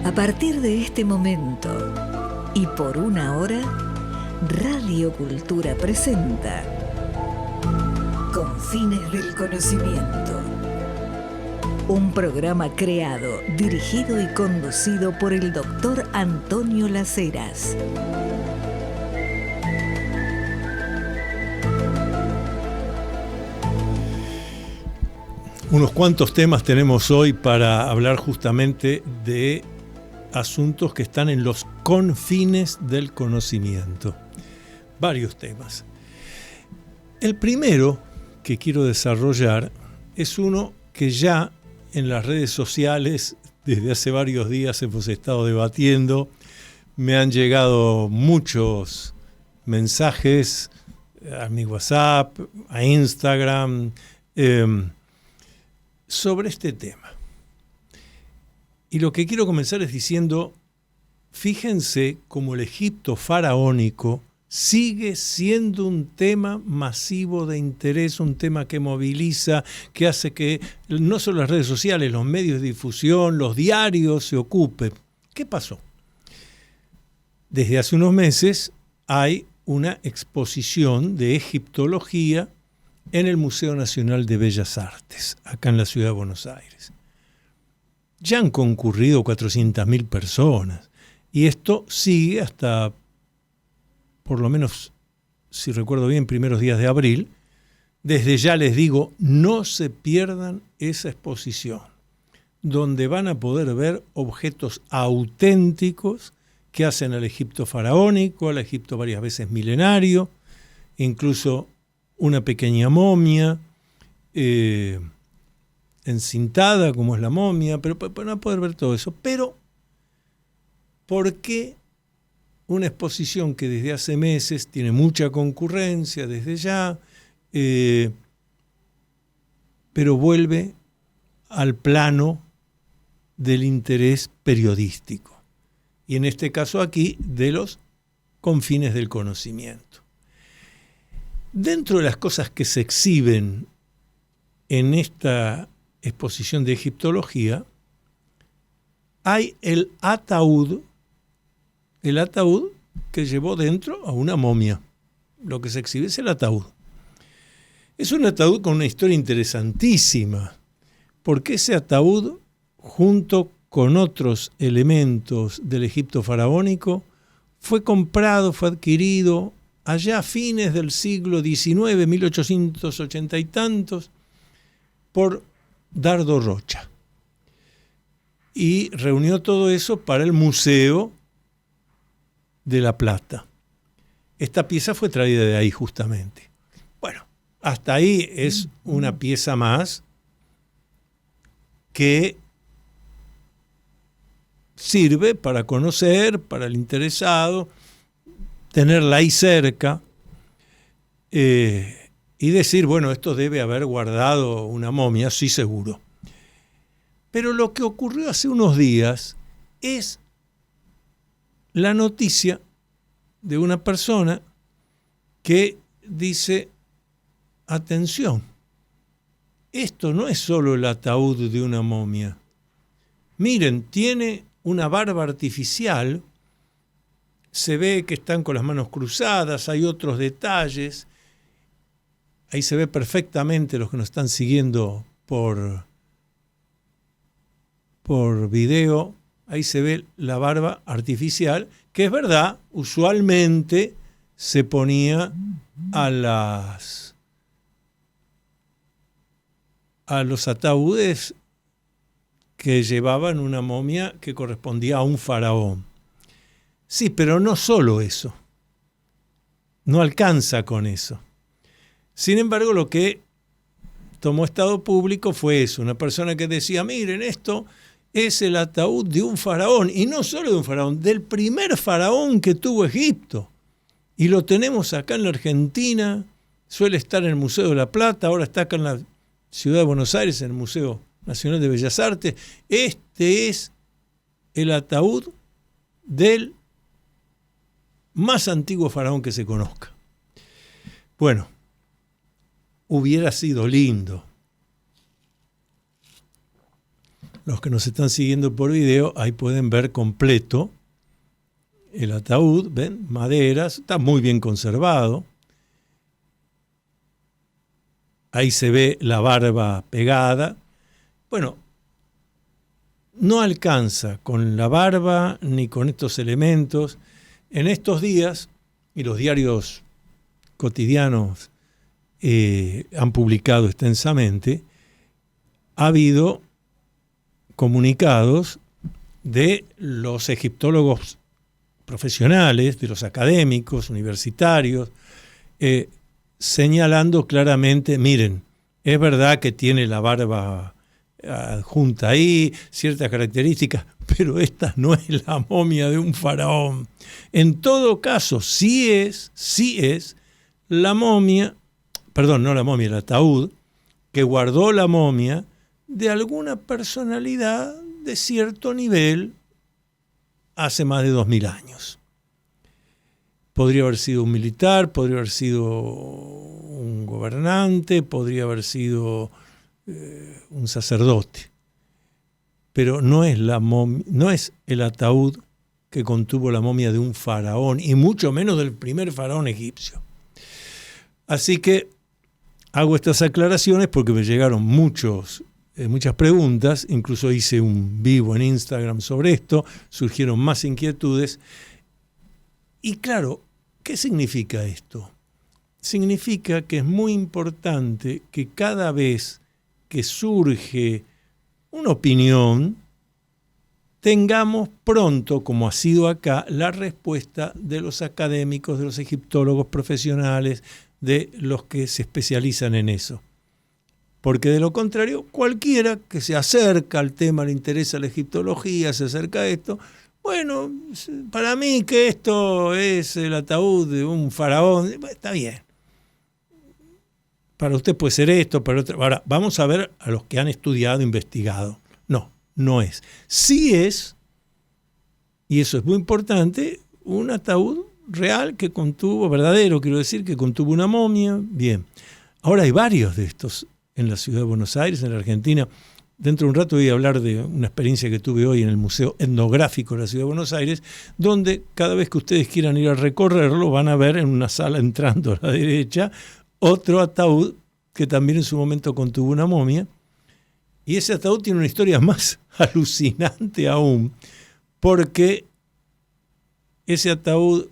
A partir de este momento y por una hora, Radio Cultura presenta Confines del Conocimiento. Un programa creado, dirigido y conducido por el doctor Antonio Las Heras. Unos cuantos temas tenemos hoy para hablar justamente de asuntos que están en los confines del conocimiento. Varios temas. El primero que quiero desarrollar es uno que ya en las redes sociales desde hace varios días hemos estado debatiendo. Me han llegado muchos mensajes a mi WhatsApp, a Instagram, sobre este tema. Y lo que quiero comenzar es diciendo, fíjense cómo el Egipto faraónico sigue siendo un tema masivo de interés, un tema que moviliza, que hace que no solo las redes sociales, los medios de difusión, los diarios se ocupen. ¿Qué pasó? Desde hace unos meses hay una exposición de egiptología en el Museo Nacional de Bellas Artes, acá en la ciudad de Buenos Aires. Ya han concurrido 400.000 personas y esto sigue hasta, por lo menos, si recuerdo bien, primeros días de abril. Desde ya les digo, no se pierdan esa exposición, donde van a poder ver objetos auténticos que hacen al Egipto faraónico, al Egipto varias veces milenario, incluso una pequeña momia, encintada como es la momia, pero van a poder ver todo eso. Pero, ¿por qué una exposición que desde hace meses tiene mucha concurrencia desde ya, pero vuelve al plano del interés periodístico? Y en este caso aquí, de los confines del conocimiento. Dentro de las cosas que se exhiben en esta exposición de egiptología, hay el ataúd que llevó dentro a una momia. Lo que se exhibe es el ataúd. Es un ataúd con una historia interesantísima, porque ese ataúd, junto con otros elementos del Egipto faraónico, fue comprado, fue adquirido allá a fines del siglo XIX, 1880 y tantos, por Dardo Rocha. Y reunió todo eso para el Museo de La Plata. Esta pieza fue traída de ahí justamente. Bueno, hasta ahí es una pieza más que sirve para conocer, para el interesado, tenerla ahí cerca y decir, bueno, esto debe haber guardado una momia, sí seguro. Pero lo que ocurrió hace unos días es la noticia de una persona que dice, atención, esto no es solo el ataúd de una momia. Miren, tiene una barba artificial. Se ve que están con las manos cruzadas, hay otros detalles. Ahí se ve perfectamente los que nos están siguiendo por video. Ahí se ve la barba artificial, que es verdad, usualmente se ponía a los ataúdes que llevaban una momia que correspondía a un faraón. Sí, pero no solo eso. No alcanza con eso. Sin embargo, lo que tomó estado público fue eso. Una persona que decía, miren, esto es el ataúd de un faraón. Y no solo de un faraón, del primer faraón que tuvo Egipto. Y lo tenemos acá en la Argentina. Suele estar en el Museo de La Plata. Ahora está acá en la ciudad de Buenos Aires, en el Museo Nacional de Bellas Artes. Este es el ataúd del más antiguo faraón que se conozca. Bueno, hubiera sido lindo los que nos están siguiendo por video, ahí pueden ver completo el ataúd, ven, maderas, está muy bien conservado. Ahí se ve la barba pegada. Bueno, no alcanza con la barba ni con estos elementos. En estos días, y los diarios cotidianos han publicado extensamente, ha habido comunicados de los egiptólogos profesionales, de los académicos, universitarios, señalando claramente, miren, es verdad que tiene la barba adjunta ahí, ciertas características, pero esta no es la momia de un faraón. En todo caso, sí es la momia, perdón, no la momia, el ataúd, que guardó la momia de alguna personalidad de cierto nivel hace más de 2000 años. Podría haber sido un militar, podría haber sido un gobernante, podría haber sido un sacerdote. Pero no es el ataúd que contuvo la momia de un faraón, y mucho menos del primer faraón egipcio. Así que hago estas aclaraciones porque me llegaron muchas preguntas, incluso hice un vivo en Instagram sobre esto, surgieron más inquietudes. Y claro, ¿qué significa esto? Significa que es muy importante que cada vez que surge una opinión, tengamos pronto, como ha sido acá, la respuesta de los académicos, de los egiptólogos profesionales, de los que se especializan en eso. Porque de lo contrario, cualquiera que se acerca al tema, le interesa la egiptología, se acerca a esto, bueno, para mí que esto es el ataúd de un faraón, está bien. Para usted puede ser esto, para otro. Ahora, vamos a ver a los que han estudiado, investigado. No es. Sí es, y eso es muy importante, un ataúd real que contuvo, verdadero, quiero decir, que contuvo una momia. Bien. Ahora hay varios de estos en la ciudad de Buenos Aires, en la Argentina. Dentro de un rato voy a hablar de una experiencia que tuve hoy en el Museo Etnográfico de la ciudad de Buenos Aires, donde cada vez que ustedes quieran ir a recorrerlo, van a ver en una sala entrando a la derecha otro ataúd que también en su momento contuvo una momia. Y ese ataúd tiene una historia más alucinante aún, porque ese ataúd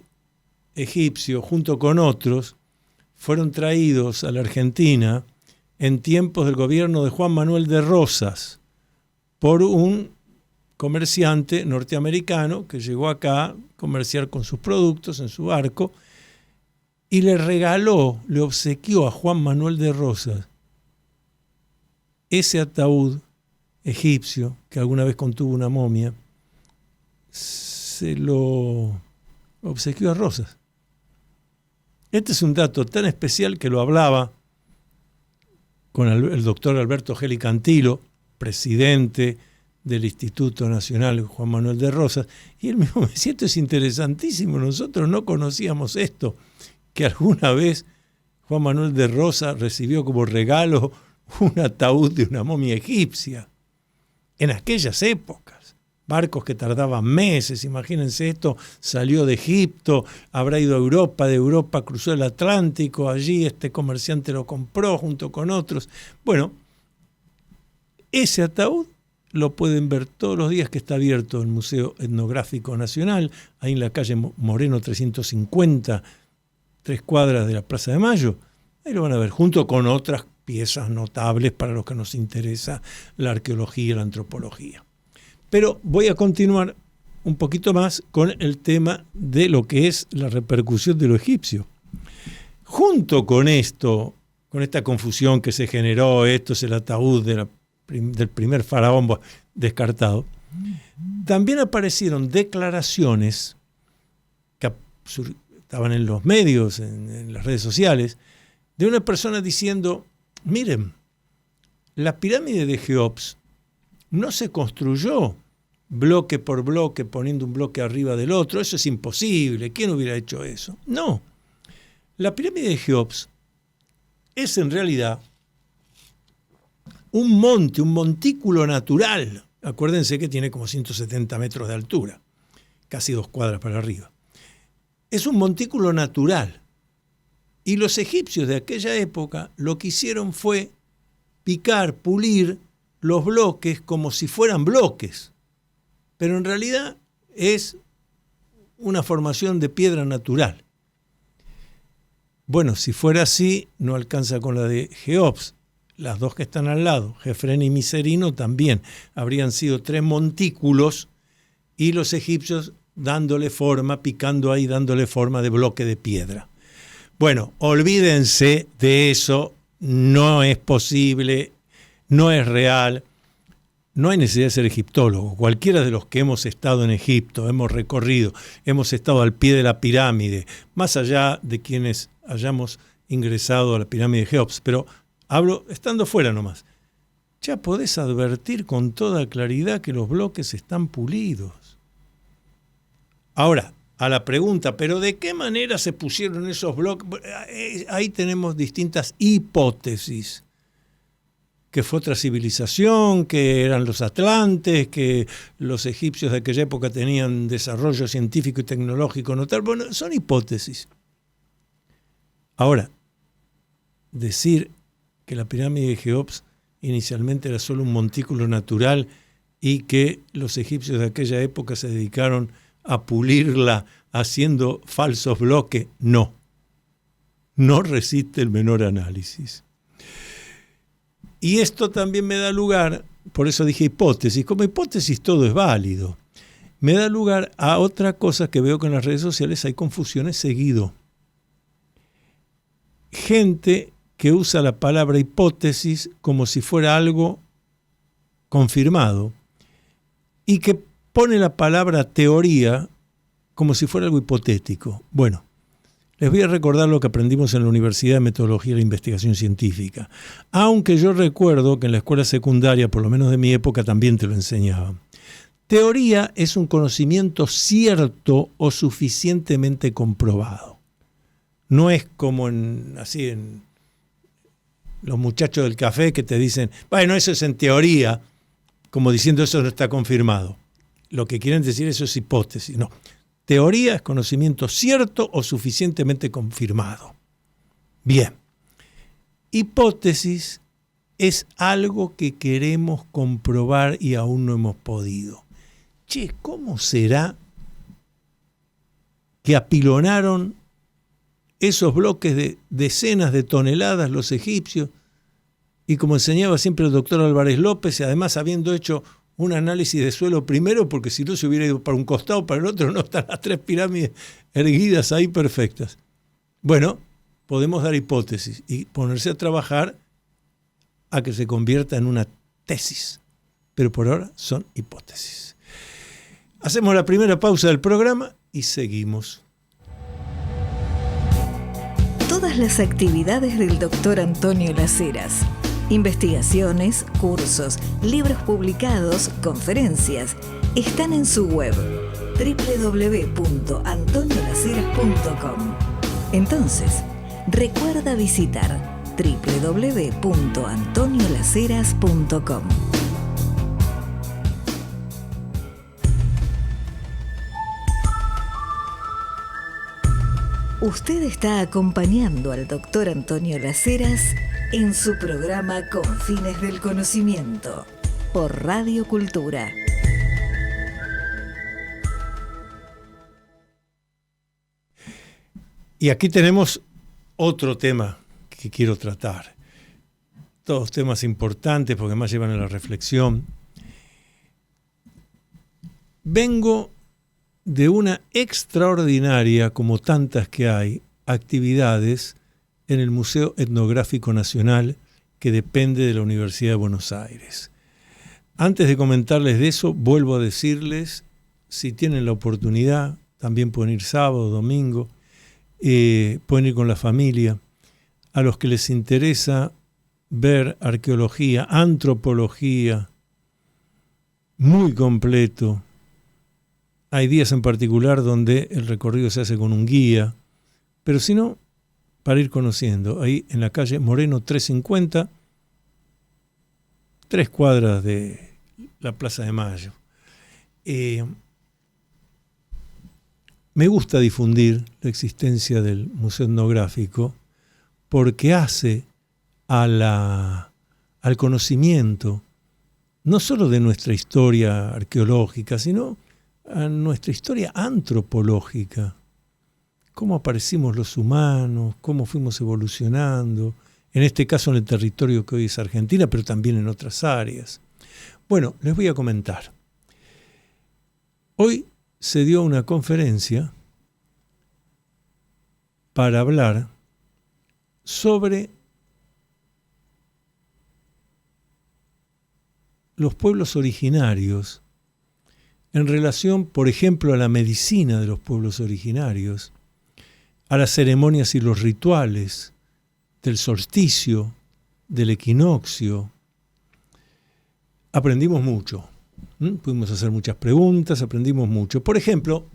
egipcio, junto con otros, fueron traídos a la Argentina en tiempos del gobierno de Juan Manuel de Rosas por un comerciante norteamericano que llegó acá a comerciar con sus productos en su barco y le obsequió a Juan Manuel de Rosas ese ataúd egipcio que alguna vez contuvo una momia. Se lo obsequió a Rosas. Este es un dato tan especial que lo hablaba con el doctor Alberto Geli Cantilo, presidente del Instituto Nacional Juan Manuel de Rosas, y él mismo me decía, esto es interesantísimo, nosotros no conocíamos esto, que alguna vez Juan Manuel de Rosas recibió como regalo un ataúd de una momia egipcia. En aquellas épocas, barcos que tardaban meses, imagínense esto, salió de Egipto, habrá ido a Europa, de Europa cruzó el Atlántico, allí este comerciante lo compró junto con otros. Bueno, ese ataúd lo pueden ver todos los días que está abierto el Museo Etnográfico Nacional, ahí en la calle Moreno 350, 3 cuadras de la Plaza de Mayo. Ahí lo van a ver, junto con otras piezas notables para los que nos interesa la arqueología y la antropología. Pero voy a continuar un poquito más con el tema de lo que es la repercusión de lo egipcio. Junto con esto, con esta confusión que se generó, esto es el ataúd del primer faraón descartado, también aparecieron declaraciones que estaban en los medios, en las redes sociales, de una persona diciendo, miren, la pirámide de Keops no se construyó bloque por bloque, poniendo un bloque arriba del otro. Eso es imposible. ¿Quién hubiera hecho eso? No. La pirámide de Keops es en realidad un monte, un montículo natural, Acuérdense que tiene como 170 metros de altura, casi 2 cuadras para arriba. Es un montículo natural. Y los egipcios de aquella época lo que hicieron fue picar, pulir los bloques como si fueran bloques. Pero en realidad es una formación de piedra natural. Bueno, si fuera así, no alcanza con la de Jeops. Las dos que están al lado, Jefren y Miserino, también habrían sido 3 montículos y los egipcios dándole forma, picando ahí, dándole forma de bloque de piedra. Bueno, olvídense de eso, no es posible, no es real, no hay necesidad de ser egiptólogo. Cualquiera de los que hemos estado en Egipto, hemos recorrido, hemos estado al pie de la pirámide, más allá de quienes hayamos ingresado a la pirámide de Jeops, pero hablo estando fuera nomás. Ya podés advertir con toda claridad que los bloques están pulidos. Ahora, a la pregunta, ¿pero de qué manera se pusieron esos bloques? Ahí tenemos distintas hipótesis. Que fue otra civilización, que eran los atlantes, que los egipcios de aquella época tenían desarrollo científico y tecnológico notable. Bueno, son hipótesis. Ahora, decir que la pirámide de Jeops inicialmente era solo un montículo natural y que los egipcios de aquella época se dedicaron a pulirla haciendo falsos bloques, no resiste el menor análisis. Y esto también me da lugar, por eso dije hipótesis, como hipótesis todo es válido, me da lugar a otra cosa que veo que en las redes sociales hay confusiones seguido. Gente que usa la palabra hipótesis como si fuera algo confirmado y que pone la palabra teoría como si fuera algo hipotético. Bueno, les voy a recordar lo que aprendimos en la Universidad de Metodología y la Investigación Científica, aunque yo recuerdo que en la escuela secundaria, por lo menos de mi época, también te lo enseñaban. Teoría es un conocimiento cierto o suficientemente comprobado. No es como así en los muchachos del café que te dicen, bueno, eso es en teoría, como diciendo eso no está confirmado. Lo que quieren decir eso es hipótesis. No, teoría es conocimiento cierto o suficientemente confirmado. Bien, hipótesis es algo que queremos comprobar y aún no hemos podido. Che, ¿cómo será que apilonaron esos bloques de decenas de toneladas los egipcios? Y como enseñaba siempre el doctor Álvarez López, además habiendo hecho un análisis de suelo primero, porque si no se hubiera ido para un costado o para el otro, no están las 3 pirámides erguidas ahí perfectas. Bueno, podemos dar hipótesis y ponerse a trabajar a que se convierta en una tesis. Pero por ahora son hipótesis. Hacemos la primera pausa del programa y seguimos. Todas las actividades del Dr. Antonio Las Heras, investigaciones, cursos, libros publicados, conferencias, están en su web www.antoniolaceras.com. Entonces, recuerda visitar www.antoniolaceras.com. Usted está acompañando al Dr. Antonio Las Heras en su programa Con Fines del Conocimiento por Radio Cultura. Y aquí tenemos otro tema que quiero tratar. Todos temas importantes porque más llevan a la reflexión. Vengo de una extraordinaria, como tantas que hay, actividades en el Museo Etnográfico Nacional que depende de la Universidad de Buenos Aires. Antes de comentarles de eso, vuelvo a decirles, si tienen la oportunidad, también pueden ir sábado, domingo, pueden ir con la familia. A los que les interesa ver arqueología, antropología, muy completo. Hay días en particular donde el recorrido se hace con un guía, pero si no, para ir conociendo. Ahí en la calle Moreno 350, 3 cuadras de la Plaza de Mayo. Me gusta difundir la existencia del Museo Etnográfico porque hace al conocimiento no solo de nuestra historia arqueológica, sino a nuestra historia antropológica. Cómo aparecimos los humanos, cómo fuimos evolucionando, en este caso en el territorio que hoy es Argentina, pero también en otras áreas. Bueno, les voy a comentar. Hoy se dio una conferencia para hablar sobre los pueblos originarios en relación, por ejemplo, a la medicina de los pueblos originarios, a las ceremonias y los rituales del solsticio, del equinoccio. Aprendimos mucho. Pudimos hacer muchas preguntas, aprendimos mucho. Por ejemplo,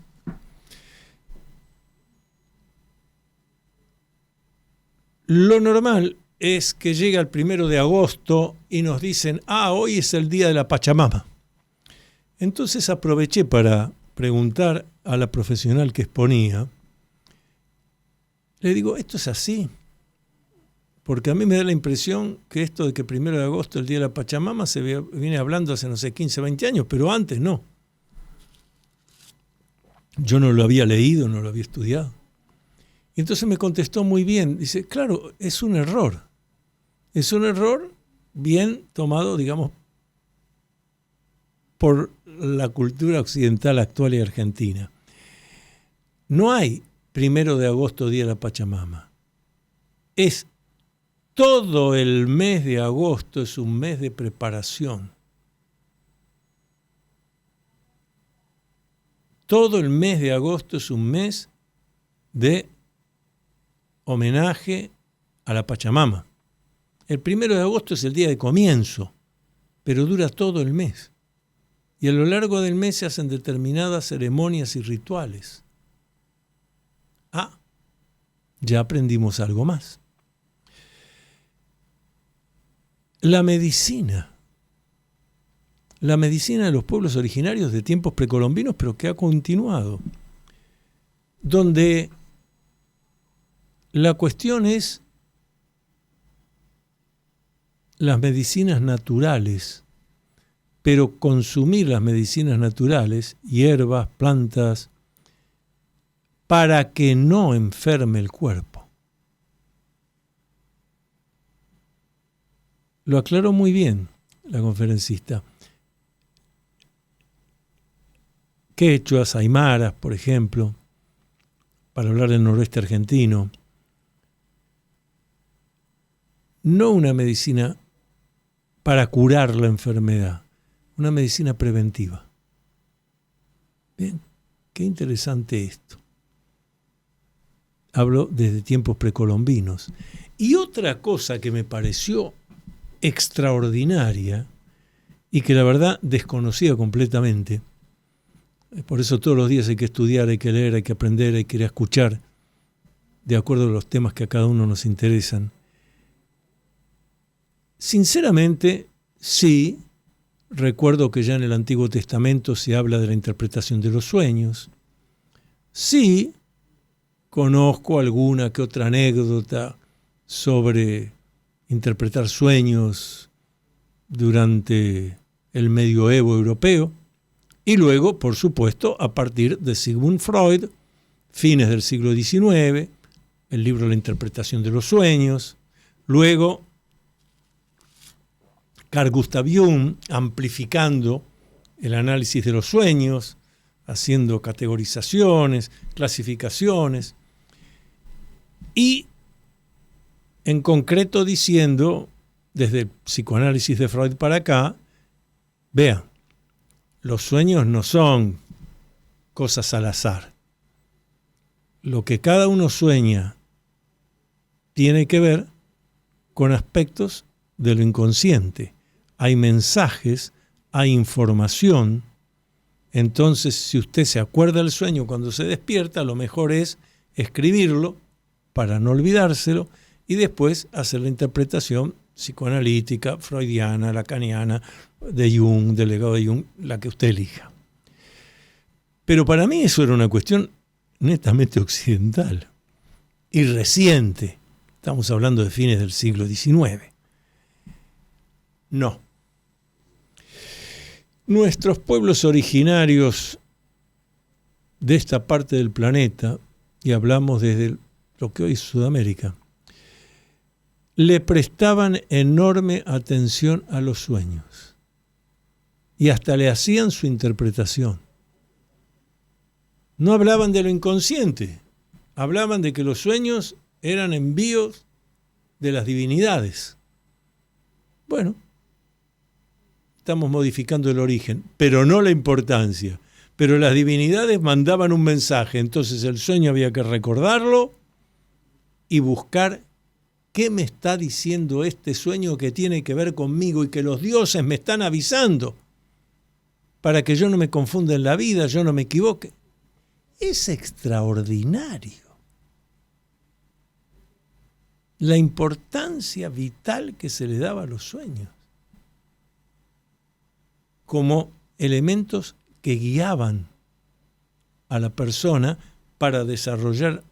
lo normal es que llega el 1 de agosto y nos dicen, hoy es el día de la Pachamama. Entonces aproveché para preguntar a la profesional que exponía. Le digo, ¿esto es así? Porque a mí me da la impresión que esto de que 1 de agosto, el día de la Pachamama, se viene hablando hace, no sé, 15, 20 años, pero antes no. Yo no lo había leído, no lo había estudiado. Y entonces me contestó muy bien. Dice, claro, es un error. Es un error bien tomado, digamos, por la cultura occidental actual y argentina. No hay 1 de agosto, día de la Pachamama. Es todo el mes de agosto, es un mes de preparación. Todo el mes de agosto es un mes de homenaje a la Pachamama. El 1 de agosto es el día de comienzo, pero dura todo el mes. Y a lo largo del mes se hacen determinadas ceremonias y rituales. Ya aprendimos algo más. La medicina de los pueblos originarios de tiempos precolombinos, pero que ha continuado, donde la cuestión es las medicinas naturales, pero consumir las medicinas naturales, hierbas, plantas, para que no enferme el cuerpo. Lo aclaró muy bien la conferencista. Quechuas, aymaras, por ejemplo, para hablar del noroeste argentino. No una medicina para curar la enfermedad, una medicina preventiva. Bien, qué interesante esto. Hablo desde tiempos precolombinos. Y otra cosa que me pareció extraordinaria y que la verdad desconocía completamente, por eso todos los días hay que estudiar, hay que leer, hay que aprender, hay que ir a escuchar de acuerdo a los temas que a cada uno nos interesan. Sinceramente, sí, recuerdo que ya en el Antiguo Testamento se habla de la interpretación de los sueños. Sí, conozco alguna que otra anécdota sobre interpretar sueños durante el medioevo europeo y luego, por supuesto, a partir de Sigmund Freud, fines del siglo XIX, el libro La interpretación de los sueños, luego Carl Gustav Jung amplificando el análisis de los sueños, haciendo categorizaciones, clasificaciones y en concreto diciendo, desde el psicoanálisis de Freud para acá, vean, los sueños no son cosas al azar. Lo que cada uno sueña tiene que ver con aspectos de lo inconsciente. Hay mensajes, hay información. Entonces, si usted se acuerda del sueño cuando se despierta, lo mejor es escribirlo para no olvidárselo y después hacer la interpretación psicoanalítica, freudiana, lacaniana, de Jung, del legado de Jung, la que usted elija. Pero para mí eso era una cuestión netamente occidental y reciente. Estamos hablando de fines del siglo XIX. No. Nuestros pueblos originarios de esta parte del planeta, y hablamos desde lo que hoy es Sudamérica, le prestaban enorme atención a los sueños y hasta le hacían su interpretación. No hablaban de lo inconsciente, hablaban de que los sueños eran envíos de las divinidades. Bueno, estamos modificando el origen, pero no la importancia. Pero las divinidades mandaban un mensaje, entonces el sueño había que recordarlo y buscar qué me está diciendo este sueño que tiene que ver conmigo y que los dioses me están avisando para que yo no me confunda en la vida, yo no me equivoque. Es extraordinario la importancia vital que se le daba a los sueños como elementos que guiaban a la persona para desarrollar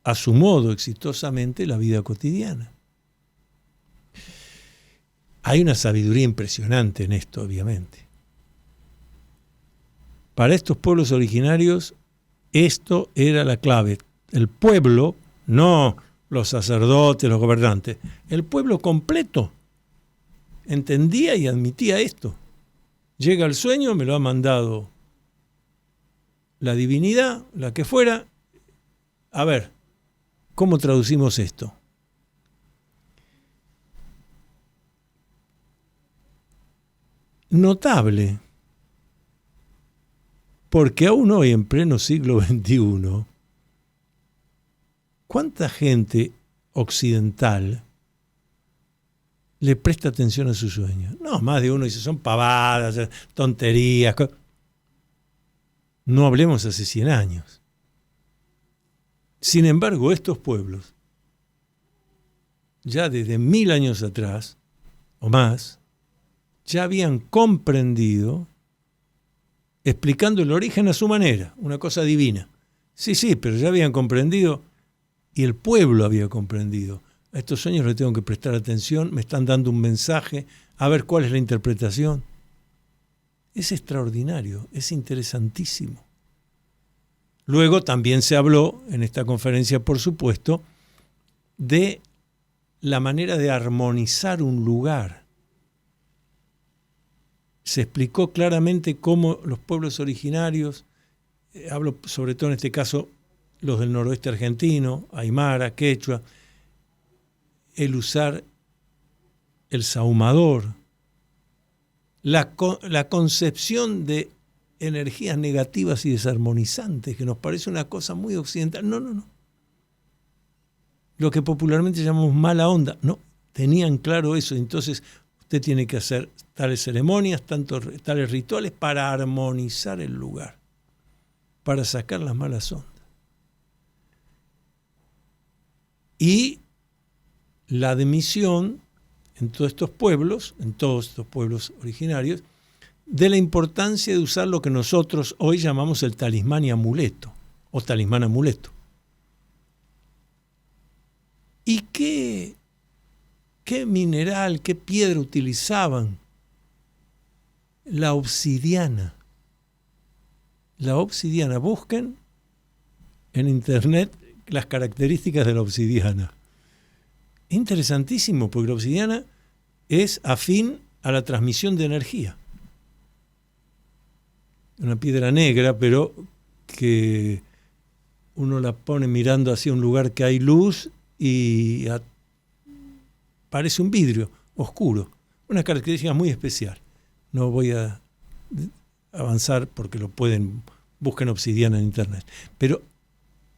a su modo exitosamente la vida cotidiana. Hay una sabiduría impresionante en esto, obviamente. Para estos pueblos originarios, esto era la clave. El pueblo, no los sacerdotes, los gobernantes, el pueblo completo entendía y admitía esto. Llega el sueño, me lo ha mandado la divinidad, la que fuera. A ver, ¿cómo traducimos esto? Notable, porque aún hoy, en pleno siglo XXI, ¿cuánta gente occidental le presta atención a sus sueños? No, más de uno dice, son pavadas, tonterías. No hablemos hace 100 años. Sin embargo, estos pueblos, ya desde 1000 años atrás, o más, ya habían comprendido, explicando el origen a su manera, una cosa divina. Sí, pero ya habían comprendido, y el pueblo había comprendido. A estos sueños les tengo que prestar atención, me están dando un mensaje, a ver cuál es la interpretación. Es extraordinario, es interesantísimo. Luego también se habló, en esta conferencia por supuesto, de la manera de armonizar un lugar. Se explicó claramente cómo los pueblos originarios, hablo sobre todo en este caso los del noroeste argentino, aymara, quechua, el usar el sahumador, la concepción de energías negativas y desarmonizantes, que nos parece una cosa muy occidental. No. Lo que popularmente llamamos mala onda. No, tenían claro eso. Entonces usted tiene que hacer tales ceremonias, tales rituales para armonizar el lugar, para sacar las malas ondas. Y la admisión en todos estos pueblos originarios, de la importancia de usar lo que nosotros hoy llamamos el talismán y amuleto, o talismán amuleto. ¿Y qué mineral, qué piedra utilizaban? La obsidiana. La obsidiana. Busquen en internet las características de la obsidiana. Interesantísimo, porque la obsidiana es afín a la transmisión de energía. Una piedra negra, pero que uno la pone mirando hacia un lugar que hay luz y parece un vidrio oscuro. Una característica muy especial. No voy a avanzar porque busquen obsidiana en internet. Pero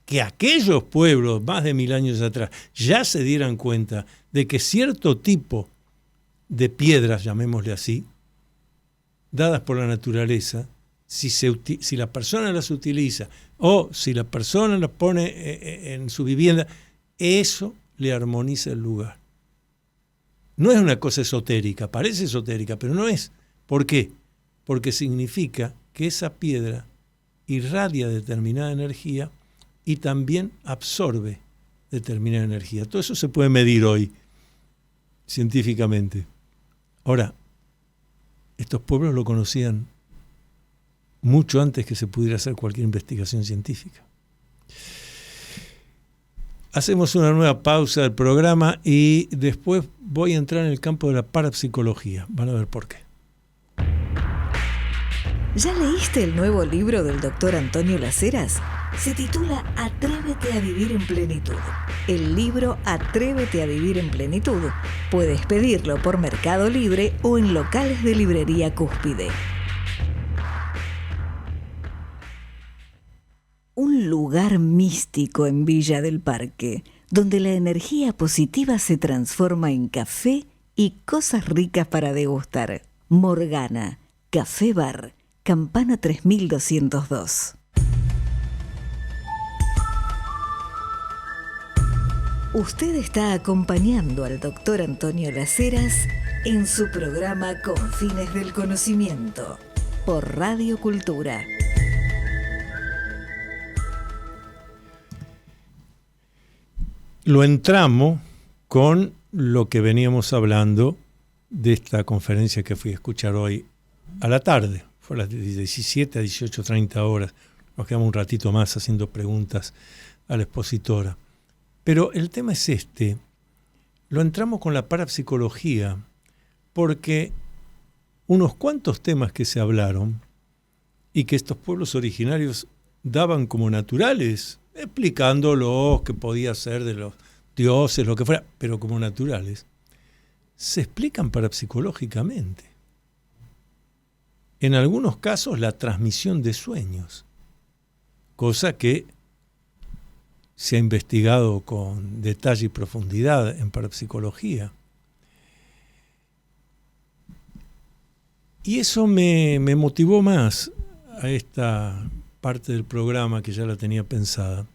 que aquellos pueblos, más de 1000 años atrás, ya se dieran cuenta de que cierto tipo de piedras, llamémosle así, dadas por la naturaleza, si la persona las utiliza o si la persona las pone en su vivienda, eso le armoniza el lugar. No es una cosa esotérica, parece esotérica, pero no es. ¿Por qué? Porque significa que esa piedra irradia determinada energía y también absorbe determinada energía. Todo eso se puede medir hoy científicamente. Ahora, estos pueblos lo conocían mucho antes que se pudiera hacer cualquier investigación científica. Hacemos una nueva pausa del programa y después voy a entrar en el campo de la parapsicología. Van a ver por qué. ¿Ya leíste el nuevo libro del doctor Antonio Laceras? Se titula Atrévete a vivir en plenitud. El libro Atrévete a vivir en plenitud. Puedes pedirlo por Mercado Libre o en locales de librería Cúspide. Un lugar místico en Villa del Parque, donde la energía positiva se transforma en café y cosas ricas para degustar. Morgana, Café Bar, Campana 3202. Usted está acompañando al doctor Antonio Laceras en su programa Con Fines del Conocimiento, por Radio Cultura. Lo entramos con lo que veníamos hablando de esta conferencia que fui a escuchar hoy a la tarde. Fue a las 17 a 18:30 horas. Nos quedamos un ratito más haciendo preguntas a la expositora. Pero el tema es este. Lo entramos con la parapsicología porque unos cuantos temas que se hablaron y que estos pueblos originarios daban como naturales, explicándolos que podía ser de los dioses, lo que fuera, pero como naturales, se explican parapsicológicamente. En algunos casos la transmisión de sueños, cosa que se ha investigado con detalle y profundidad en parapsicología. Y eso me motivó más a esta parte del programa que ya la tenía pensada,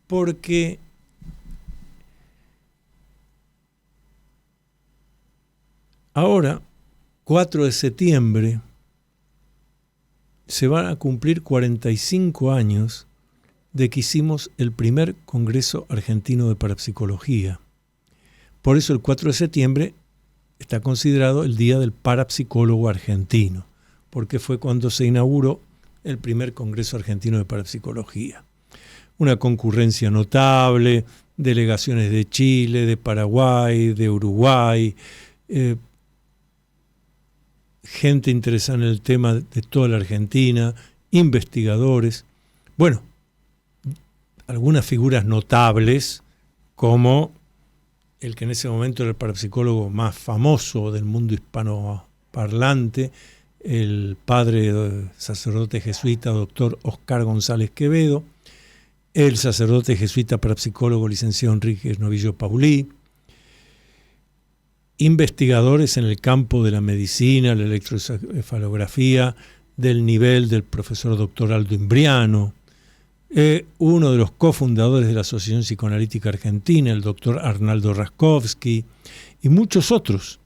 porque ahora, 4 de septiembre, se van a cumplir 45 años de que hicimos el primer Congreso Argentino de Parapsicología. Por eso el 4 de septiembre está considerado el Día del Parapsicólogo Argentino, porque fue cuando se inauguró el primer Congreso Argentino de Parapsicología. Una concurrencia notable, delegaciones de Chile, de Paraguay, de Uruguay, gente interesada en el tema de toda la Argentina, investigadores. Bueno, algunas figuras notables, como el que en ese momento era el parapsicólogo más famoso del mundo hispanoparlante, el padre sacerdote jesuita, doctor Oscar González Quevedo, el sacerdote jesuita parapsicólogo licenciado Enrique Novillo Paulí, investigadores en el campo de la medicina, la electroencefalografía, del nivel del profesor doctor Aldo Imbriano, uno de los cofundadores de la Asociación Psicoanalítica Argentina, el doctor Arnaldo Raskowski, y muchos otros.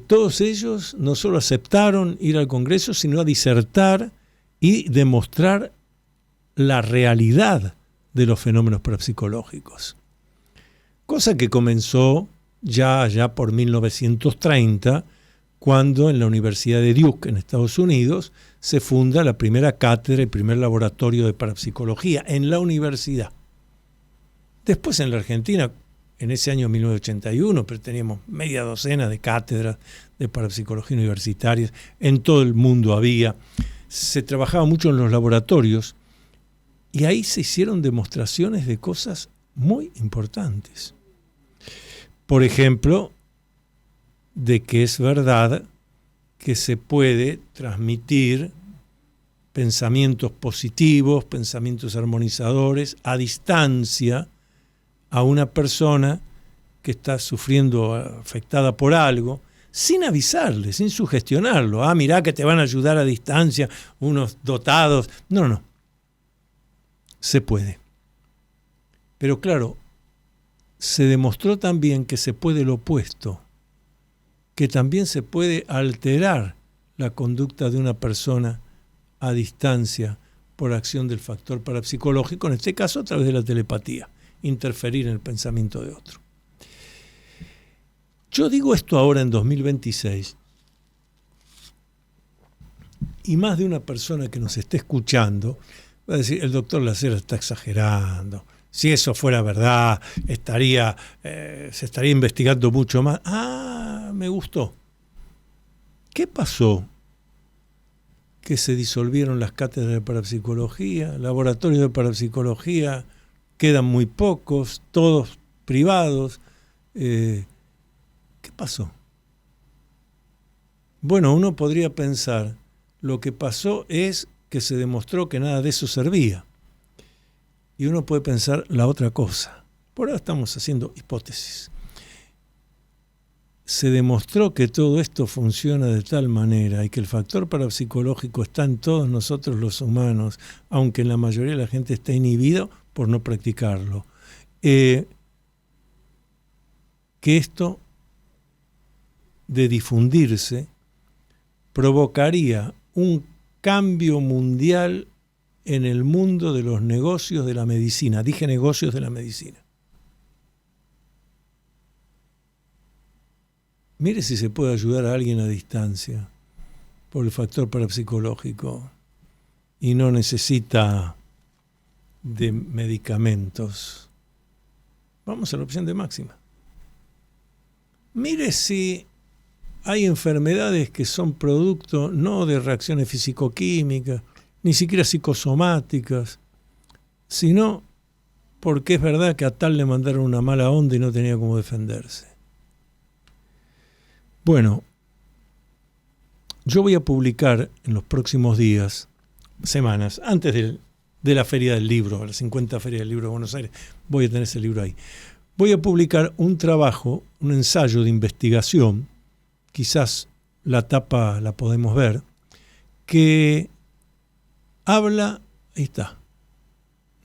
Todos ellos no solo aceptaron ir al Congreso, sino a disertar y demostrar la realidad de los fenómenos parapsicológicos. Cosa que comenzó ya por 1930, cuando en la Universidad de Duke, en Estados Unidos, se funda la primera cátedra y primer laboratorio de parapsicología en la universidad. Después en la Argentina, en ese año 1981, pero teníamos media docena de cátedras de parapsicología universitarias, en todo el mundo había. Se trabajaba mucho en los laboratorios y ahí se hicieron demostraciones de cosas muy importantes. Por ejemplo, de que es verdad que se puede transmitir pensamientos positivos, pensamientos armonizadores a distancia a una persona que está sufriendo, afectada por algo, sin avisarle, sin sugestionarlo. Mirá que te van a ayudar a distancia unos dotados. No. Se puede. Pero claro, se demostró también que se puede lo opuesto, que también se puede alterar la conducta de una persona a distancia por acción del factor parapsicológico, en este caso a través de la telepatía, interferir en el pensamiento de otro. Yo digo esto ahora en 2026, y más de una persona que nos esté escuchando va a decir, el doctor Lacera está exagerando. Si eso fuera verdad, se estaría investigando mucho más. Ah, me gustó. ¿Qué pasó? Que se disolvieron las cátedras de parapsicología, laboratorios de parapsicología, quedan muy pocos, todos privados. ¿Qué pasó? Bueno, uno podría pensar, lo que pasó es que se demostró que nada de eso servía. Y uno puede pensar la otra cosa. Por ahora estamos haciendo hipótesis. Se demostró que todo esto funciona de tal manera y que el factor parapsicológico está en todos nosotros los humanos, aunque en la mayoría de la gente está inhibido por no practicarlo. Que esto de difundirse provocaría un cambio mundial en el mundo de los negocios de la medicina. Dije negocios de la medicina. Mire si se puede ayudar a alguien a distancia por el factor parapsicológico y no necesita de medicamentos. Vamos a la opción de máxima. Mire si hay enfermedades que son producto no de reacciones físico-químicas, ni siquiera psicosomáticas, sino porque es verdad que a tal le mandaron una mala onda y no tenía cómo defenderse. Bueno, yo voy a publicar en los próximos días, semanas, antes de la Feria del Libro, la 50 Feria del Libro de Buenos Aires, voy a tener ese libro ahí. Voy a publicar un trabajo, un ensayo de investigación, quizás la tapa la podemos ver, que habla, ahí está,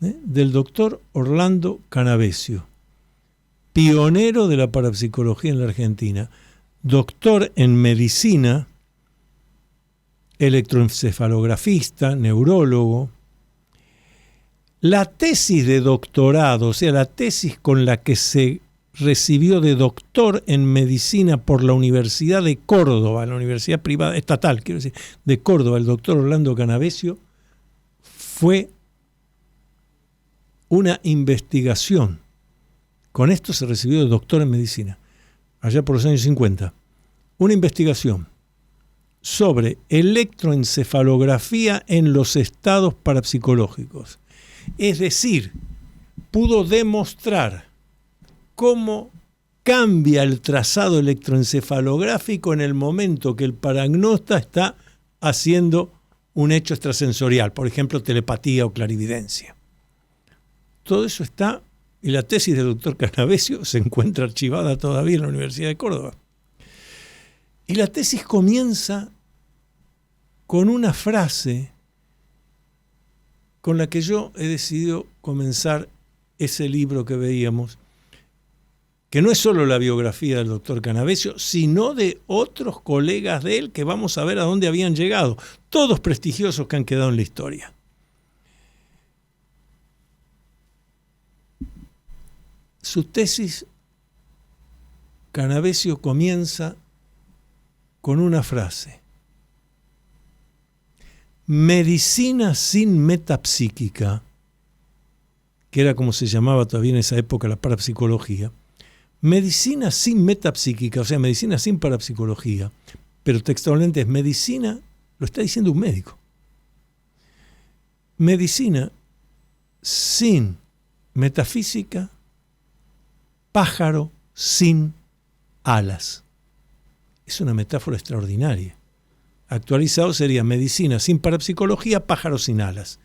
del doctor Orlando Canavesio, pionero de la parapsicología en la Argentina, doctor en medicina, electroencefalografista, neurólogo. La tesis de doctorado, o sea, la tesis con la que se recibió de doctor en medicina por la Universidad de Córdoba, la universidad privada, estatal, quiero decir, de Córdoba, el doctor Orlando Canavesio, fue una investigación. Con esto se recibió de doctor en medicina, allá por los años 50. Una investigación sobre electroencefalografía en los estados parapsicológicos. Es decir, pudo demostrar cómo cambia el trazado electroencefalográfico en el momento que el paragnota está haciendo un hecho extrasensorial, por ejemplo, telepatía o clarividencia. Todo eso está, y la tesis del doctor Canavesio se encuentra archivada todavía en la Universidad de Córdoba. Y la tesis comienza con una frase con la que yo he decidido comenzar ese libro que veíamos, que no es solo la biografía del doctor Canavesio, sino de otros colegas de él que vamos a ver a dónde habían llegado, todos prestigiosos que han quedado en la historia. Su tesis, Canavesio comienza con una frase: medicina sin metapsíquica, que era como se llamaba todavía en esa época la parapsicología, medicina sin metapsíquica, o sea, medicina sin parapsicología, pero textualmente es medicina, lo está diciendo un médico, medicina sin metafísica, pájaro sin alas. Es una metáfora extraordinaria. Actualizado sería medicina sin parapsicología, pájaro sin alas.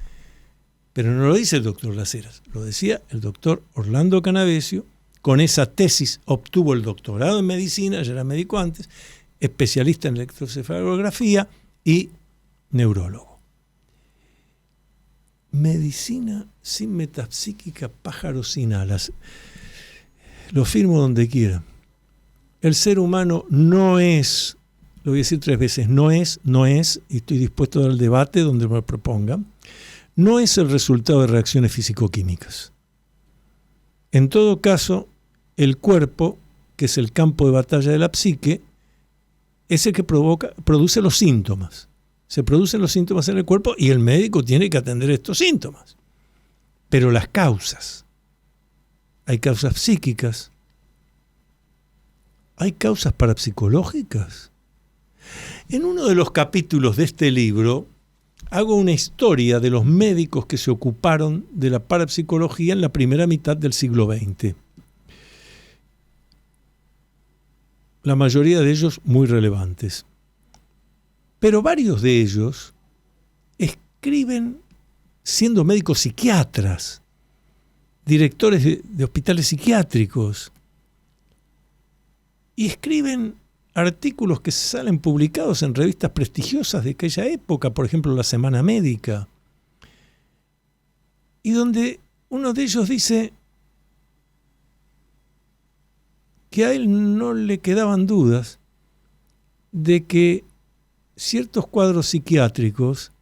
Pero no lo dice el doctor Laceras, lo decía el doctor Orlando Canavesio. Con esa tesis obtuvo el doctorado en medicina, ya era médico antes, especialista en electroencefalografía y neurólogo. Medicina sin metapsíquica, pájaro sin alas. lo firmo donde quiera. El ser humano no es, lo voy a decir 3 veces, no es, y estoy dispuesto a dar el debate donde me lo propongan, no es el resultado de reacciones físico-químicas. En todo caso, el cuerpo, que es el campo de batalla de la psique, es el que produce los síntomas. Se producen los síntomas en el cuerpo y el médico tiene que atender estos síntomas. Pero las causas, hay causas psíquicas, hay causas parapsicológicas. En uno de los capítulos de este libro hago una historia de los médicos que se ocuparon de la parapsicología en la primera mitad del siglo XX. La mayoría de ellos muy relevantes. Pero varios de ellos escriben siendo médicos psiquiatras, directores de hospitales psiquiátricos, y escriben artículos que salen publicados en revistas prestigiosas de aquella época, por ejemplo La Semana Médica, y donde uno de ellos dice que a él no le quedaban dudas de que ciertos cuadros psiquiátricos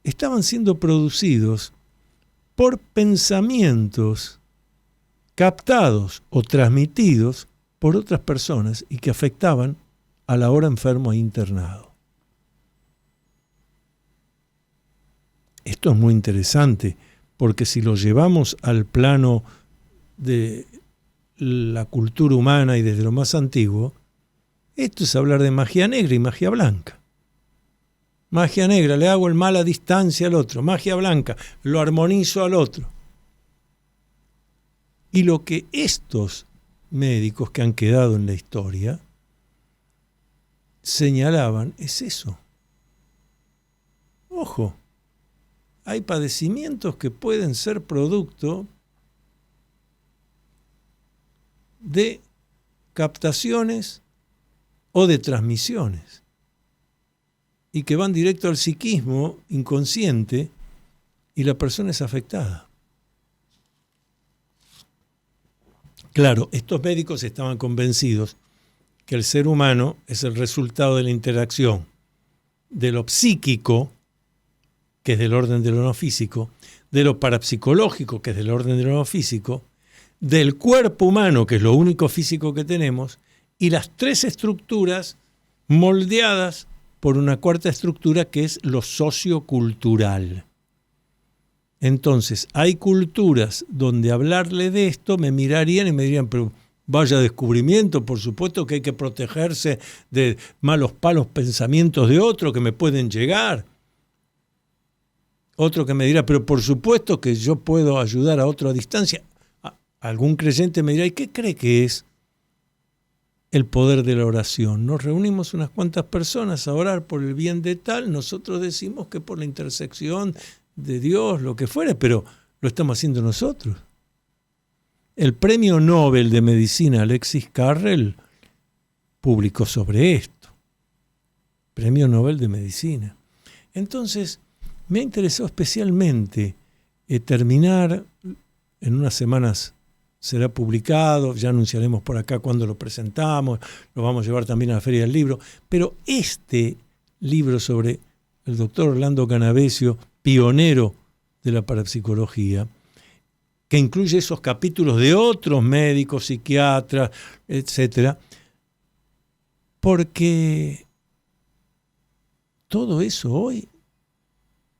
estaban siendo producidos por pensamientos captados o transmitidos por otras personas y que afectaban al ahora enfermo e internado. Esto es muy interesante, porque si lo llevamos al plano de la cultura humana y desde lo más antiguo, esto es hablar de magia negra y magia blanca. Magia negra, le hago el mal a distancia al otro. Magia blanca, lo armonizo al otro. Y lo que estos médicos que han quedado en la historia señalaban es eso. Ojo, hay padecimientos que pueden ser producto de captaciones o de transmisiones y que van directo al psiquismo inconsciente y la persona es afectada. Claro, estos médicos estaban convencidos que el ser humano es el resultado de la interacción de lo psíquico, que es del orden de lo no físico, de lo parapsicológico, que es del orden de lo no físico, del cuerpo humano, que es lo único físico que tenemos, y las 3 estructuras moldeadas por una cuarta estructura que es lo sociocultural. Entonces, hay culturas donde hablarle de esto me mirarían y me dirían, pero vaya descubrimiento, por supuesto que hay que protegerse de malos palos pensamientos de otro que me pueden llegar. Otro que me dirá, pero por supuesto que yo puedo ayudar a otro a distancia. Algún creyente me dirá, ¿y qué cree que es el poder de la oración? Nos reunimos unas cuantas personas a orar por el bien de tal, nosotros decimos que por la intersección de Dios, lo que fuere, pero lo estamos haciendo nosotros. El premio Nobel de Medicina Alexis Carrel publicó sobre esto. Premio Nobel de Medicina. Entonces, me ha interesado especialmente terminar, en unas semanas será publicado, ya anunciaremos por acá cuándo lo presentamos, lo vamos a llevar también a la Feria del Libro, pero este libro sobre el doctor Orlando Canavesio, pionero de la parapsicología, que incluye esos capítulos de otros médicos, psiquiatras, etcétera, porque todo eso hoy,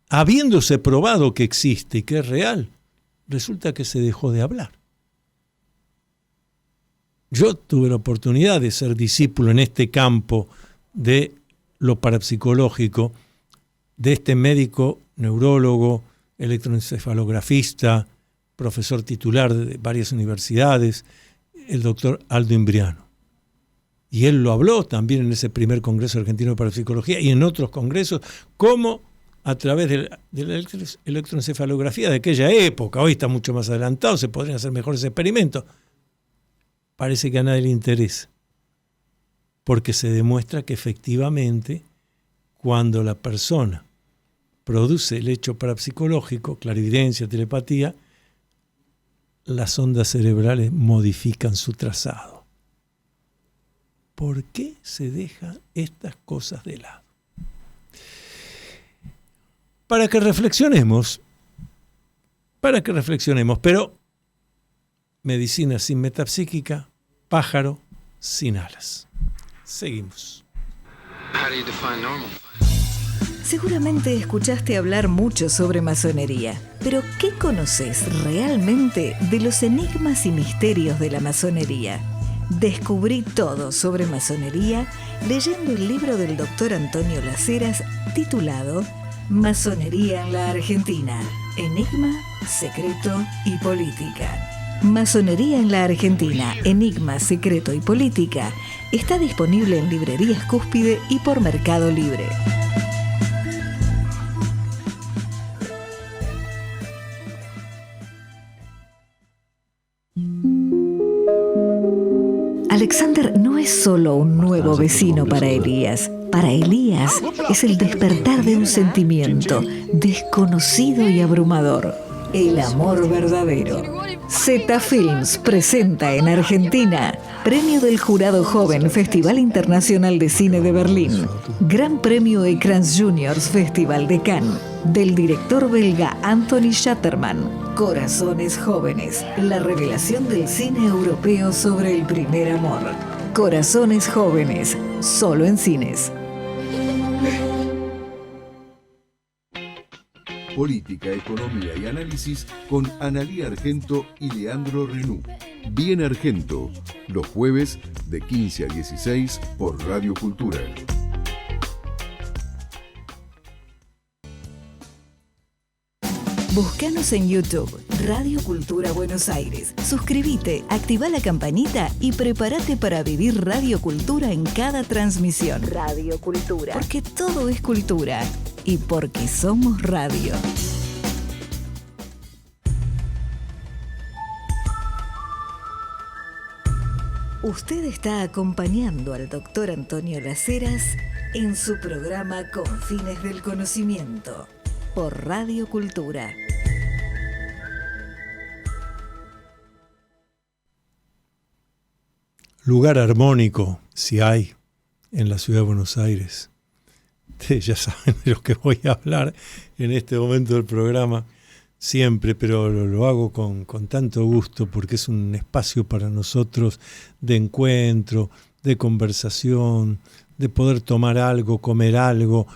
habiéndose probado que existe y que es real, resulta que se dejó de hablar. Yo tuve la oportunidad de ser discípulo en este campo de lo parapsicológico, de este médico, neurólogo, electroencefalografista, profesor titular de varias universidades, el doctor Aldo Imbriano. Y él lo habló también en ese primer Congreso Argentino de Parapsicología y en otros congresos, como a través de la electroencefalografía de aquella época. Hoy está mucho más adelantado, se podrían hacer mejores experimentos. Parece que a nadie le interesa, porque se demuestra que efectivamente cuando la persona produce el hecho parapsicológico, clarividencia, telepatía, las ondas cerebrales modifican su trazado. ¿Por qué se dejan estas cosas de lado? Para que reflexionemos, pero medicina sin metapsíquica, pájaro sin alas. Seguimos. How do you define normal? Seguramente escuchaste hablar mucho sobre masonería, pero ¿qué conoces realmente de los enigmas y misterios de la masonería? Descubrí todo sobre masonería leyendo el libro del doctor Antonio Las Heras titulado Masonería en la Argentina, Enigma, Secreto y Política. Masonería en la Argentina, Enigma, Secreto y Política está disponible en librerías Cúspide y por Mercado Libre. Alexander no es solo un nuevo vecino para Elías. Para Elías es el despertar de un sentimiento desconocido y abrumador: el amor verdadero. Zeta Films presenta en Argentina Premio del Jurado Joven Festival Internacional de Cine de Berlín, Gran Premio Écrans Juniors Festival de Cannes, del director belga Anthony Schatterman. Corazones Jóvenes, la revelación del cine europeo sobre el primer amor. Corazones Jóvenes, solo en cines. Política, economía y análisis con Analía Argento y Leandro Renú. Bien Argento, los jueves de 15 a 16 por Radio Cultura. Búscanos en YouTube, Radio Cultura Buenos Aires. Suscríbete, activa la campanita y prepárate para vivir Radio Cultura en cada transmisión. Radio Cultura. Porque todo es cultura y porque somos radio. Usted está acompañando al doctor Antonio Las Heras en su programa Confines del Conocimiento por Radio Cultura. Lugar armónico, si hay, en la ciudad de Buenos Aires. Ustedes ya saben de lo que voy a hablar en este momento del programa, siempre, pero lo hago con tanto gusto porque es un espacio para nosotros de encuentro, de conversación, de poder tomar algo, comer algo,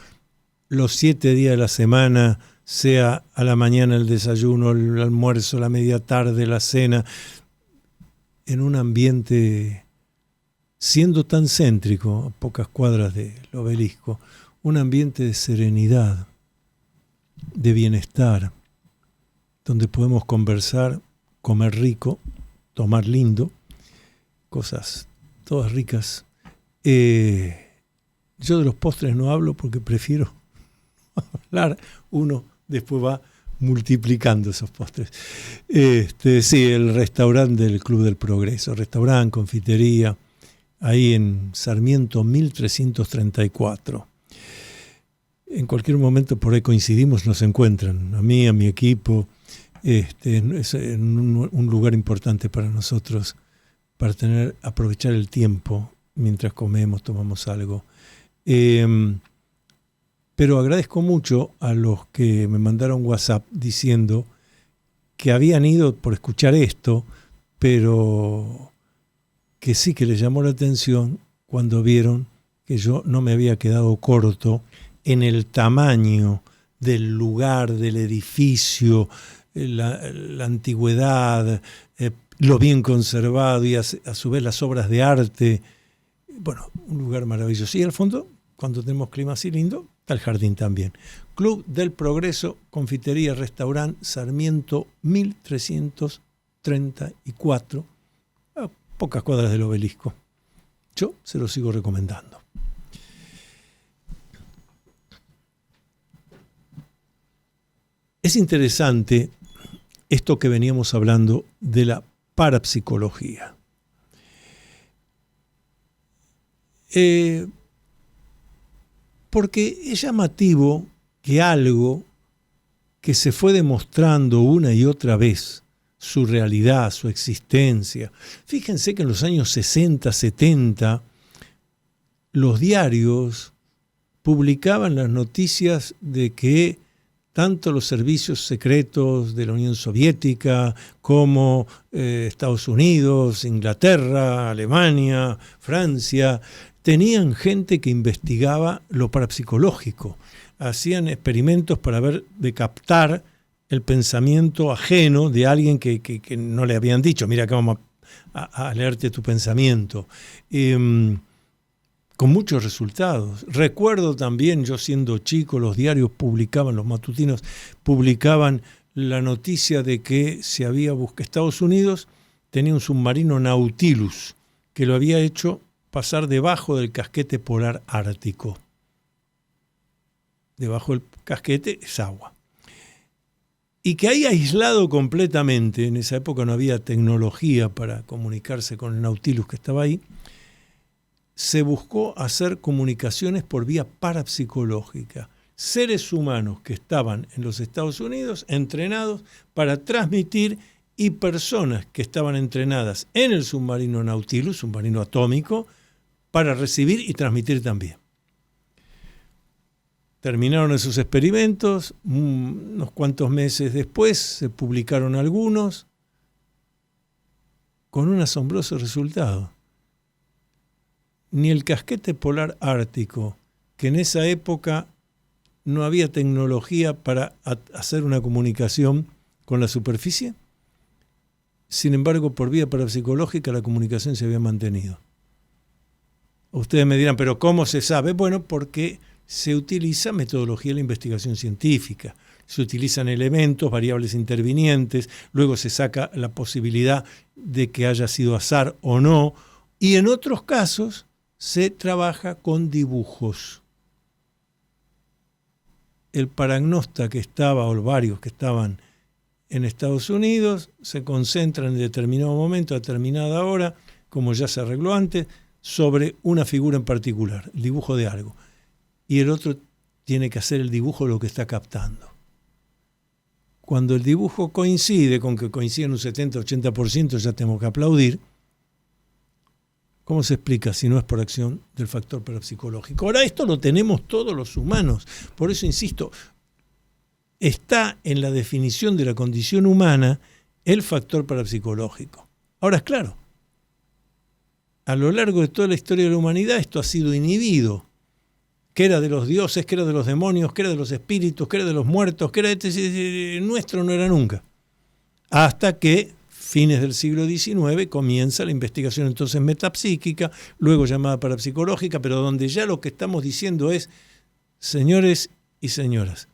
los 7 días de la semana, sea a la mañana el desayuno, el almuerzo, la media tarde, la cena, en un ambiente, siendo tan céntrico, a pocas cuadras del Obelisco, un ambiente de serenidad, de bienestar, donde podemos conversar, comer rico, tomar lindo, cosas todas ricas. Yo de los postres no hablo porque prefiero hablar, uno después va multiplicando esos postres. Sí, el restaurante del Club del Progreso, restaurante, confitería, ahí en Sarmiento 1334. En cualquier momento por ahí coincidimos, nos encuentran, a mí, a mi equipo. Es un lugar importante para nosotros, para aprovechar el tiempo mientras comemos, tomamos algo. Pero agradezco mucho a los que me mandaron WhatsApp diciendo que habían ido por escuchar esto, pero que sí que les llamó la atención cuando vieron que yo no me había quedado corto en el tamaño del lugar, del edificio, la antigüedad, lo bien conservado y a su vez las obras de arte. Bueno, un lugar maravilloso. Y al fondo, cuando tenemos clima así lindo, está el jardín también. Club del Progreso, confitería, restaurante, Sarmiento 1334, a pocas cuadras del Obelisco. Yo se lo sigo recomendando. Es interesante esto que veníamos hablando de la parapsicología. Porque es llamativo que algo que se fue demostrando una y otra vez su realidad, su existencia. Fíjense que en los años 60, 70, los diarios publicaban las noticias de que tanto los servicios secretos de la Unión Soviética como Estados Unidos, Inglaterra, Alemania, Francia, tenían gente que investigaba lo parapsicológico. Hacían experimentos para ver, de captar el pensamiento ajeno de alguien que no le habían dicho, mira que vamos a leerte tu pensamiento. Con muchos resultados. Recuerdo también, yo siendo chico, los diarios publicaban, los matutinos publicaban la noticia de que se había buscado, Estados Unidos tenía un submarino Nautilus que lo había hecho pasar debajo del casquete polar ártico. Debajo del casquete es agua. Y que ahí aislado completamente, en esa época no había tecnología para comunicarse con el Nautilus que estaba ahí, se buscó hacer comunicaciones por vía parapsicológica. Seres humanos que estaban en los Estados Unidos entrenados para transmitir y personas que estaban entrenadas en el submarino Nautilus, submarino atómico, para recibir y transmitir también. Terminaron esos experimentos, unos cuantos meses después se publicaron algunos con un asombroso resultado. Ni el casquete polar ártico, que en esa época no había tecnología para hacer una comunicación con la superficie, sin embargo, por vía parapsicológica la comunicación se había mantenido. Ustedes me dirán, ¿pero cómo se sabe? Bueno, porque se utiliza metodología de la investigación científica. Se utilizan elementos, variables intervinientes, luego se saca la posibilidad de que haya sido azar o no, y en otros casos se trabaja con dibujos. El paragnosta que estaba, o varios que estaban en Estados Unidos, se concentran en determinado momento, a determinada hora, como ya se arregló antes, sobre una figura en particular, el dibujo de algo. Y el otro tiene que hacer el dibujo de lo que está captando. Cuando el dibujo coincide con que coincide en un 70-80%, ya tenemos que aplaudir. ¿Cómo se explica si no es por acción del factor parapsicológico? Ahora, esto lo tenemos todos los humanos. Por eso, insisto, está en la definición de la condición humana el factor parapsicológico. Ahora, es claro, a lo largo de toda la historia de la humanidad esto ha sido inhibido. Que era de los dioses, que era de los demonios, que era de los espíritus, que era de los muertos, que era de nuestro, no era nunca. Hasta que, fines del siglo XIX, comienza la investigación entonces metapsíquica, luego llamada parapsicológica, pero donde ya lo que estamos diciendo es, señores y señoras,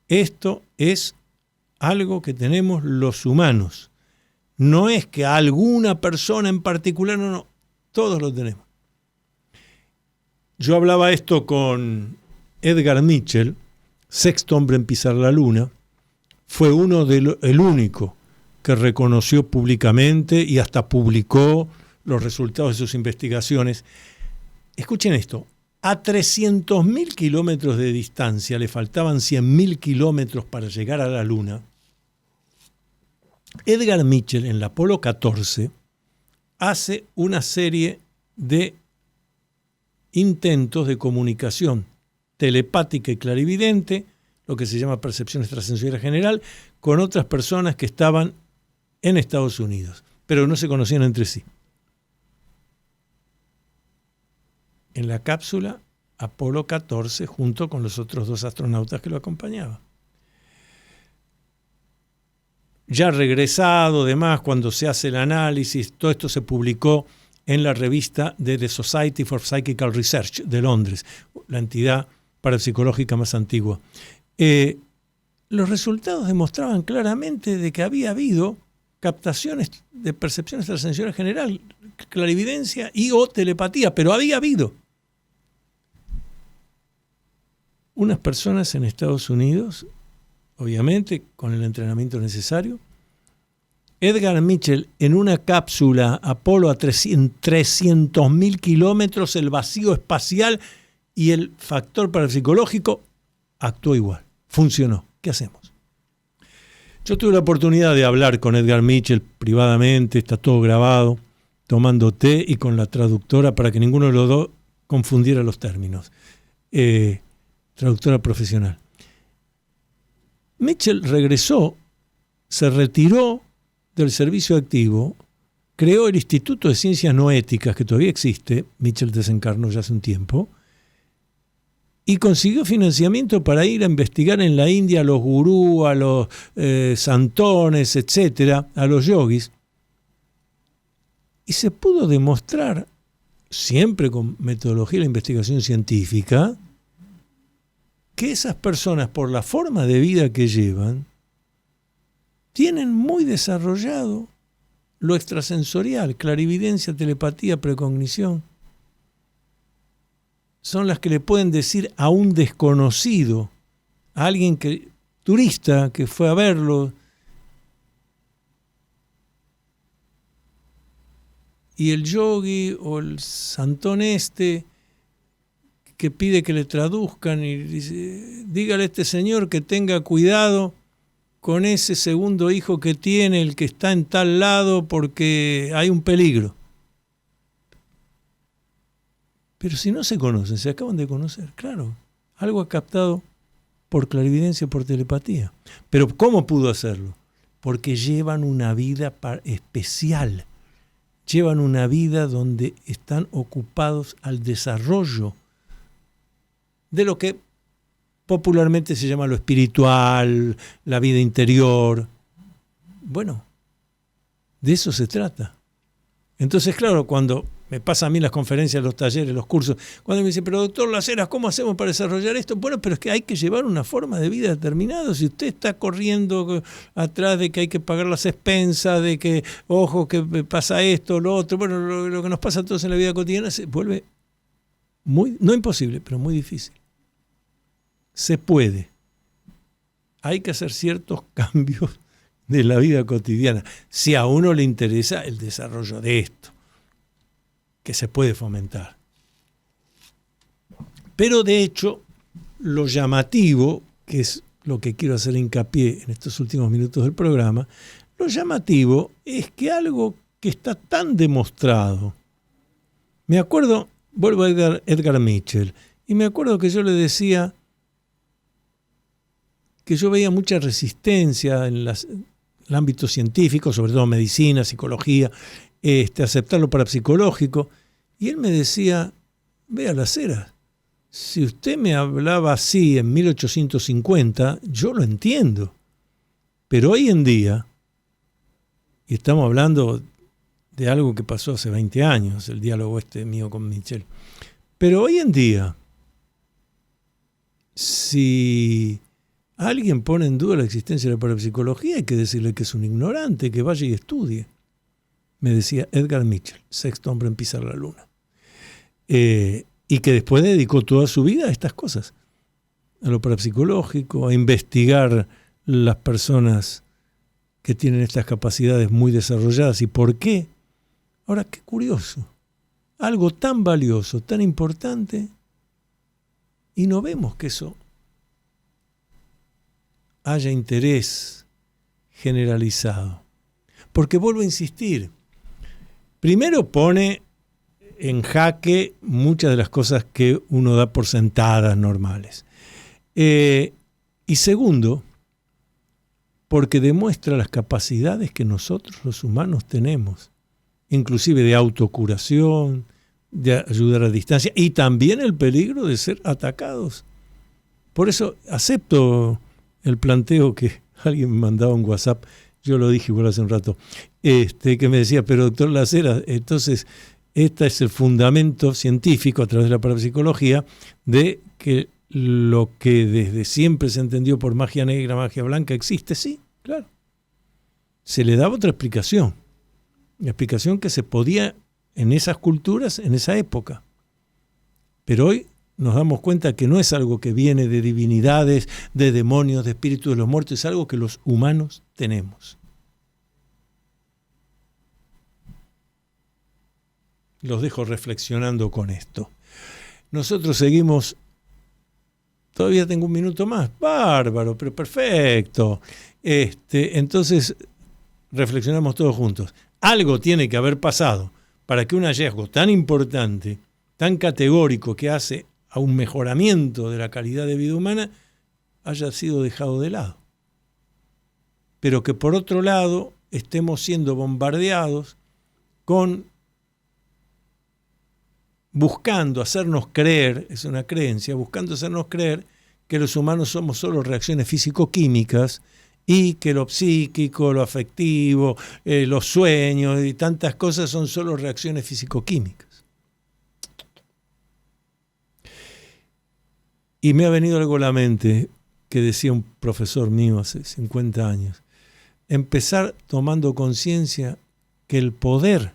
esto es algo que tenemos los humanos. No es que alguna persona en particular, no, todos lo tenemos. Yo hablaba esto con Edgar Mitchell, sexto hombre en pisar la luna, fue el único que reconoció públicamente y hasta publicó los resultados de sus investigaciones. Escuchen esto, a 300.000 kilómetros de distancia, le faltaban 100.000 kilómetros para llegar a la luna, Edgar Mitchell en la Apolo 14 hace una serie de intentos de comunicación telepática y clarividente, lo que se llama percepción extrasensorial general, con otras personas que estaban en Estados Unidos, pero no se conocían entre sí. En la cápsula Apolo 14, junto con los otros 2 astronautas que lo acompañaban. Ya regresado, además, cuando se hace el análisis, todo esto se publicó en la revista de The Society for Psychical Research de Londres, la entidad parapsicológica más antigua. Los resultados demostraban claramente de que había habido captaciones de percepción extrasensorial general, clarividencia y o telepatía, pero había habido. Unas personas en Estados Unidos, obviamente con el entrenamiento necesario, Edgar Mitchell en una cápsula Apolo a 300.000 kilómetros, el vacío espacial y el factor parapsicológico actuó igual, funcionó. ¿Qué hacemos? Yo tuve la oportunidad de hablar con Edgar Mitchell privadamente, está todo grabado, tomando té y con la traductora para que ninguno de los dos confundiera los términos. Traductora profesional. Mitchell regresó, se retiró del servicio activo, creó el Instituto de Ciencias No Éticas, que todavía existe, Mitchell desencarnó ya hace un tiempo, y consiguió financiamiento para ir a investigar en la India a los gurús, a los santones, etcétera, a los yogis. Y se pudo demostrar, siempre con metodología de la investigación científica, que esas personas, por la forma de vida que llevan, tienen muy desarrollado lo extrasensorial, clarividencia, telepatía, precognición. Son las que le pueden decir a un desconocido, a alguien turista que fue a verlo, y el yogi o el santón que pide que le traduzcan y dice, dígale a este señor que tenga cuidado con ese segundo hijo que tiene, el que está en tal lado, porque hay un peligro. Pero si no se conocen, se acaban de conocer, claro, algo ha captado por clarividencia, por telepatía. Pero ¿cómo pudo hacerlo? Porque llevan una vida especial, llevan una vida donde están ocupados al desarrollo de lo que popularmente se llama lo espiritual, la vida interior. Bueno, de eso se trata. Entonces, claro, cuando me pasa a mí las conferencias, los talleres, los cursos, cuando me dicen, pero doctor Las Heras, ¿cómo hacemos para desarrollar esto? Bueno, pero es que hay que llevar una forma de vida determinada. Si usted está corriendo atrás de que hay que pagar las expensas, de que, ojo, que pasa esto, lo otro, bueno, lo que nos pasa a todos en la vida cotidiana se vuelve muy, no imposible, pero muy difícil. Se puede. Hay que hacer ciertos cambios de la vida cotidiana, si a uno le interesa el desarrollo de esto, que se puede fomentar. Pero de hecho, lo llamativo, que es lo que quiero hacer hincapié en estos últimos minutos del programa, lo llamativo es que algo que está tan demostrado, me acuerdo, vuelvo a Edgar Mitchell, y me acuerdo que yo le decía que yo veía mucha resistencia en el ámbito científico, sobre todo medicina, psicología, aceptarlo parapsicológico, y él me decía, vea Las Heras, si usted me hablaba así en 1850, yo lo entiendo, pero hoy en día, y estamos hablando de algo que pasó hace 20 años, el diálogo mío con Mitchell, pero hoy en día, si alguien pone en duda la existencia de la parapsicología, hay que decirle que es un ignorante, que vaya y estudie. Me decía Edgar Mitchell, sexto hombre en pisar la luna. Y que después dedicó toda su vida a estas cosas, a lo parapsicológico, a investigar las personas que tienen estas capacidades muy desarrolladas y por qué. Ahora, qué curioso, algo tan valioso, tan importante, y no vemos que eso haya interés generalizado. Porque vuelvo a insistir, primero pone en jaque muchas de las cosas que uno da por sentadas normales. Y segundo, porque demuestra las capacidades que nosotros los humanos tenemos, inclusive de autocuración, de ayudar a distancia y también el peligro de ser atacados. Por eso acepto el planteo que alguien me mandaba en WhatsApp, yo lo dije igual hace un rato, que me decía, pero doctor Las Heras, entonces este es el fundamento científico a través de la parapsicología de que lo que desde siempre se entendió por magia negra, magia blanca, existe, sí, claro. Se le daba otra explicación, la explicación que se podía en esas culturas, en esa época. Pero hoy nos damos cuenta que no es algo que viene de divinidades, de demonios, de espíritus de los muertos, es algo que los humanos tenemos. Los dejo reflexionando con esto. Nosotros seguimos, todavía tengo un minuto más, bárbaro, pero perfecto. Entonces, reflexionamos todos juntos. Algo tiene que haber pasado para que un hallazgo tan importante, tan categórico, que hace a un mejoramiento de la calidad de vida humana, haya sido dejado de lado. Pero que por otro lado estemos siendo bombardeados buscando hacernos creer, es una creencia, buscando hacernos creer que los humanos somos solo reacciones físico-químicas y que lo psíquico, lo afectivo, los sueños y tantas cosas son solo reacciones físico-químicas. Y me ha venido algo a la mente que decía un profesor mío hace 50 años. Empezar tomando conciencia que el poder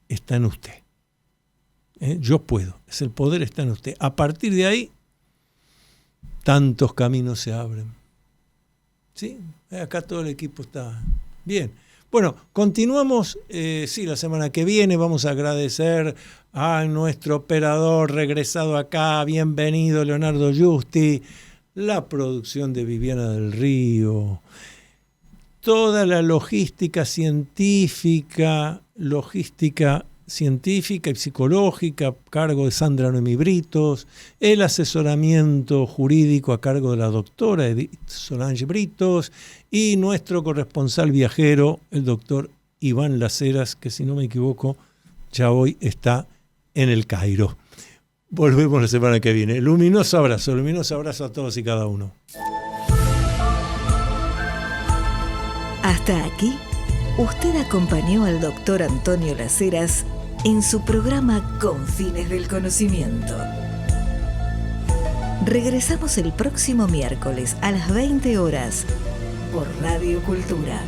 está en usted. Yo puedo, el poder está en usted. A partir de ahí, tantos caminos se abren. ¿Sí? Acá todo el equipo está bien. Bueno, continuamos, la semana que viene vamos a agradecer a nuestro operador regresado acá, bienvenido Leonardo Giusti, la producción de Viviana del Río, toda la logística científica y psicológica a cargo de Sandra Noemí Britos, el asesoramiento jurídico a cargo de la doctora Edith Solange Britos y nuestro corresponsal viajero, el doctor Iván Laceras, que si no me equivoco ya hoy está en el Cairo. Volvemos la semana que viene. Luminoso abrazo a todos y cada uno. Hasta aquí, usted acompañó al doctor Antonio Laceras en su programa Con Fines del Conocimiento. Regresamos el próximo miércoles a las 20 horas por Radio Cultura.